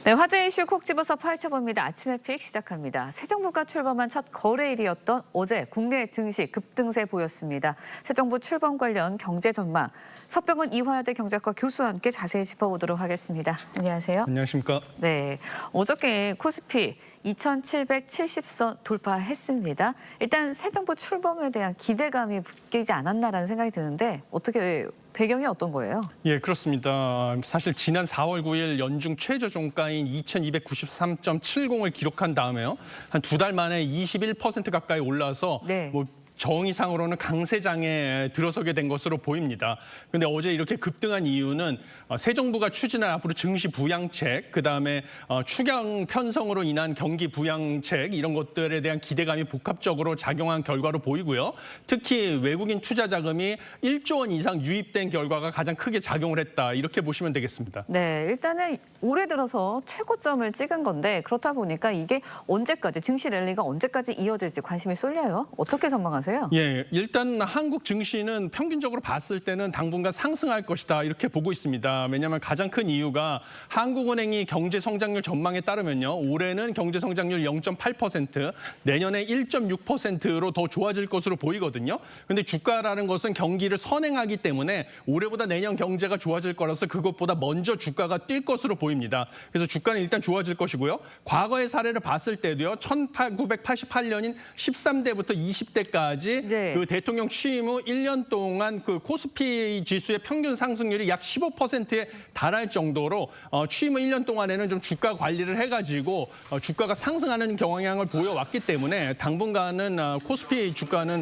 네, 화제 이슈 콕 집어서 파헤쳐봅니다. 아침의 픽 시작합니다. 새 정부가 출범한 첫 거래일이었던 어제 국내 증시 급등세 보였습니다. 새 정부 출범 관련 경제 전망, 서병훈 이화여대 경제학과 교수와 함께 자세히 짚어보도록 하겠습니다. 안녕하세요. 안녕하십니까. 네, 어저께 코스피 2,770선 돌파했습니다. 일단 새 정부 출범에 대한 기대감이 붙이지 않았나라는 생각이 드는데 어떻게 배경이 어떤 거예요? 예, 그렇습니다. 사실 지난 4월 9일 연중 최저 종가인 2,293.70을 기록한 다음에요. 한 두 달 만에 21% 가까이 올라서 네. 정의상으로는 강세장에 들어서게 된 것으로 보입니다. 그런데 어제 이렇게 급등한 이유는 새 정부가 추진할 앞으로 증시 부양책, 그다음에 추경 편성으로 인한 경기 부양책 이런 것들에 대한 기대감이 복합적으로 작용한 결과로 보이고요. 특히 외국인 투자 자금이 1조 원 이상 유입된 결과가 가장 크게 작용을 했다. 이렇게 보시면 되겠습니다. 네, 일단은 올해 들어서 최고점을 찍은 건데 그렇다 보니까 이게 언제까지 증시 랠리가 언제까지 이어질지 관심이 쏠려요. 어떻게 전망하세요? 예, 일단 한국 증시는 평균적으로 봤을 때는 당분간 상승할 것이다 이렇게 보고 있습니다. 왜냐하면 가장 큰 이유가 한국은행이 경제 성장률 전망에 따르면요, 올해는 경제 성장률 0.8%, 내년에 1.6%로 더 좋아질 것으로 보이거든요. 그런데 주가라는 것은 경기를 선행하기 때문에 올해보다 내년 경제가 좋아질 거라서 그것보다 먼저 주가가 뛸 것으로 보입니다. 그래서 주가는 일단 좋아질 것이고요. 과거의 사례를 봤을 때도요, 1988년인 13대부터 20대까지 네. 그 대통령 취임 후 1년 동안 그 코스피 지수의 평균 상승률이 약 15%에 달할 정도로 취임 후 1년 동안에는 좀 주가 관리를 해가지고 주가가 상승하는 경향을 보여왔기 때문에 당분간은 코스피 주가는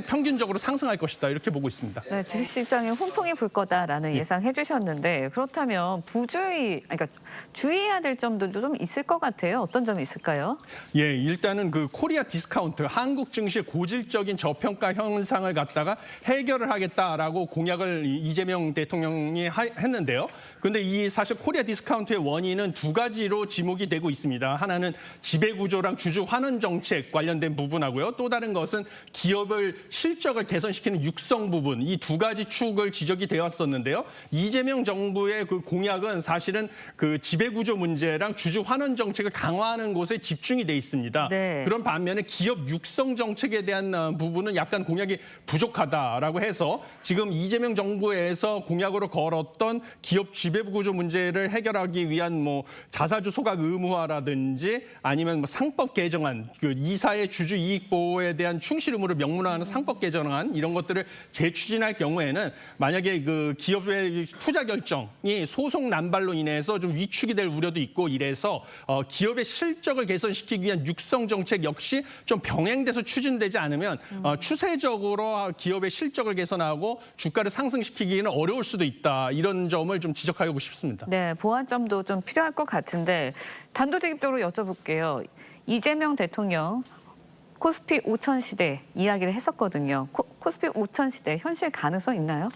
평균적으로 상승할 것이다 이렇게 보고 있습니다. 네, 주식시장에 훈풍이 불 거다라는 예상해 주셨는데 그렇다면 그러니까 주의해야 될 점들도 좀 있을 것 같아요. 어떤 점이 있을까요? 예, 일단은 그 코리아 디스카운트, 한국 증시의 고질적인 저평가 현상을 갖다가 해결을 하겠다라고 공약을 이재명 대통령이 했는데요. 그런데 이 사실 코리아 디스카운트의 원인은 두 가지로 지목이 되고 있습니다. 하나는 지배구조랑 주주 환원 정책 관련된 부분하고요. 또 다른 것은 기업을 실적을 개선시키는 육성 부분, 이 두 가지 축을 지적이 되어 왔었는데요. 이재명 정부의 그 공약은 사실은 그 지배구조 문제랑 주주 환원 정책을 강화하는 곳에 집중이 돼 있습니다. 네. 그런 반면에 기업 육성 정책에 대한 부분은 약간 공약이 부족하다라고 해서 지금 이재명 정부에서 공약으로 걸었던 기업 지배구조 문제를 해결하기 위한 자사주 소각 의무화라든지 아니면 상법 개정안, 그 이사의 주주 이익 보호에 대한 충실 의무를 명문화하는 상법 개정안 이런 것들을 재추진할 경우에는 만약에 그 기업의 투자 결정이 소송 남발로 인해서 좀 위축이 될 우려도 있고 이래서 기업의 실적을 개선시키기 위한 육성 정책 역시 좀 병행돼서 추진되지 않으면 추세적으로 기업의 실적을 개선하고 주가를 상승시키기는 어려울 수도 있다. 이런 점을 좀 지적하고 싶습니다. 네, 보완점도 좀 필요할 것 같은데 단도직입적으로 여쭤볼게요. 이재명 대통령 코스피 5천 시대 이야기를 했었거든요. 코스피 5천 시대 현실 가능성 있나요?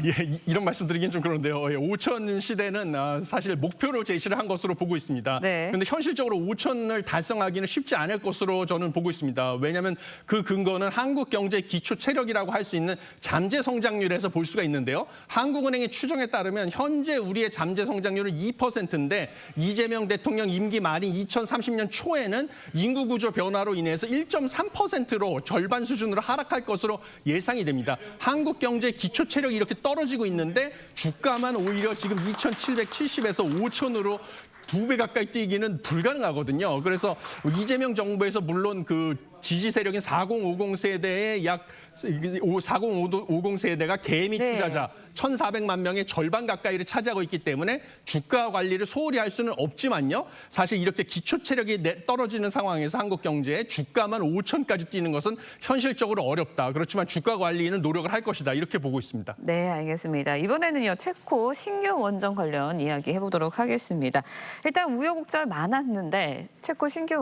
예, 이런 말씀 드리긴 좀 그런데요. 5천 시대는 사실 목표로 제시를 한 것으로 보고 있습니다. 네. 그런데 현실적으로 5천을 달성하기는 쉽지 않을 것으로 저는 보고 있습니다. 왜냐하면 그 근거는 한국 경제 기초 체력이라고 할 수 있는 잠재 성장률에서 볼 수가 있는데요. 한국은행의 추정에 따르면 현재 우리의 잠재 성장률은 2%인데 이재명 대통령 임기 말인 2030년 초에는 인구 구조 변화로 인해서 1.3%로 절반 수준으로 하락할 것으로 예상이 됩니다. 한국 경제 기초 체력이 이렇게 떨어지고 있는데 주가만 오히려 지금 2,770에서 5,000으로 2배 가까이 뛰기는 불가능하거든요. 그래서 이재명 정부에서 물론 그 지지 세력인 4050 세대의 약 4050 세대가 개미 투자자 1,400만 명의 절반 가까이를 차지하고 있기 때문에 주가 관리를 소홀히 할 수는 없지만요. 사실 이렇게 기초 체력이 떨어지는 상황에서 한국 경제에 주가만 5천까지 뛰는 것은 현실적으로 어렵다. 그렇지만 주가 관리는 노력을 할 것이다. 이렇게 보고 있습니다. 네, 알겠습니다. 이번에는요, 체코 신규 원전 관련 이야기 해보도록 하겠습니다. 일단 우여곡절 많았는데 체코 신규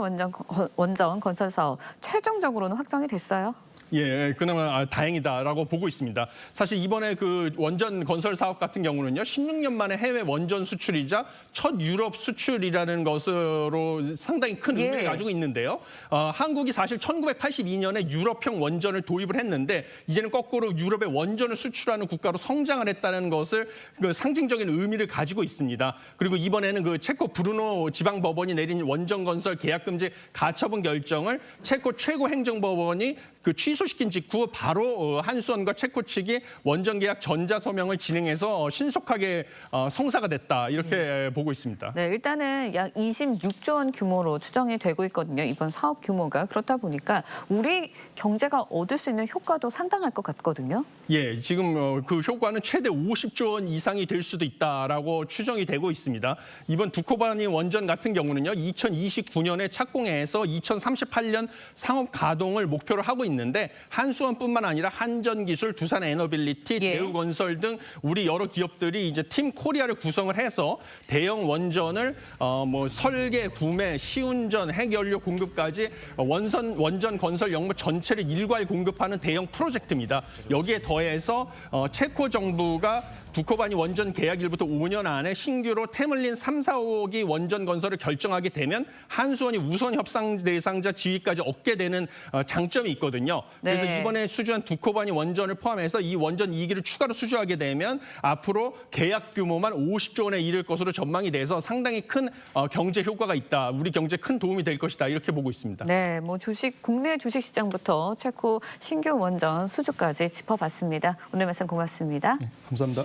원전 건설 사업 최종적으로는 확정이 됐어요? 예, 그나마 다행이다라고 보고 있습니다. 사실 이번에 그 원전 건설 사업 같은 경우는요, 16년 만에 해외 원전 수출이자 첫 유럽 수출이라는 것으로 상당히 큰 의미를 예. 가지고 있는데요. 한국이 사실 1982년에 유럽형 원전을 도입을 했는데 이제는 거꾸로 유럽의 원전을 수출하는 국가로 성장을 했다는 것을 그 상징적인 의미를 가지고 있습니다. 그리고 이번에는 그 체코 브루노 지방법원이 내린 원전 건설 계약 금지 가처분 결정을 체코 최고 행정법원이 그 취소시킨 직후 바로 한수원과 체코 측이 원전 계약 전자 서명을 진행해서 신속하게 성사가 됐다 이렇게 보고 있습니다. 네, 일단은 약 26조 원 규모로 추정이 되고 있거든요. 이번 사업 규모가. 그렇다 보니까 우리 경제가 얻을 수 있는 효과도 상당할 것 같거든요. 예, 지금 그 효과는 최대 50조 원 이상이 될 수도 있다라고 추정이 되고 있습니다. 이번 두코바니 원전 같은 경우는요, 2029년에 착공해서 2038년 상업 가동을 목표로 하고 있는데 한수원뿐만 아니라 한전기술, 두산에너빌리티, 예. 대우건설 등 우리 여러 기업들이 이제 팀 코리아를 구성을 해서 대형 원전을 뭐 설계, 구매, 시운전, 핵연료 공급까지 원전 건설 영목 전체를 일괄 공급하는 대형 프로젝트입니다. 여기에 더해서 체코 정부가 두코바니 원전 계약일부터 5년 안에 신규로 태물린 3, 4호기 원전 건설을 결정하게 되면 한수원이 우선 협상 대상자 지위까지 얻게 되는 장점이 있거든요. 그래서 네. 이번에 수주한 두코바니 원전을 포함해서 이 원전 2기를 추가로 수주하게 되면 앞으로 계약 규모만 50조 원에 이를 것으로 전망이 돼서 상당히 큰 경제 효과가 있다. 우리 경제에 큰 도움이 될 것이다. 이렇게 보고 있습니다. 네, 뭐 국내 주식 시장부터 체코 신규 원전 수주까지 짚어봤습니다. 오늘 말씀 고맙습니다. 감사합니다.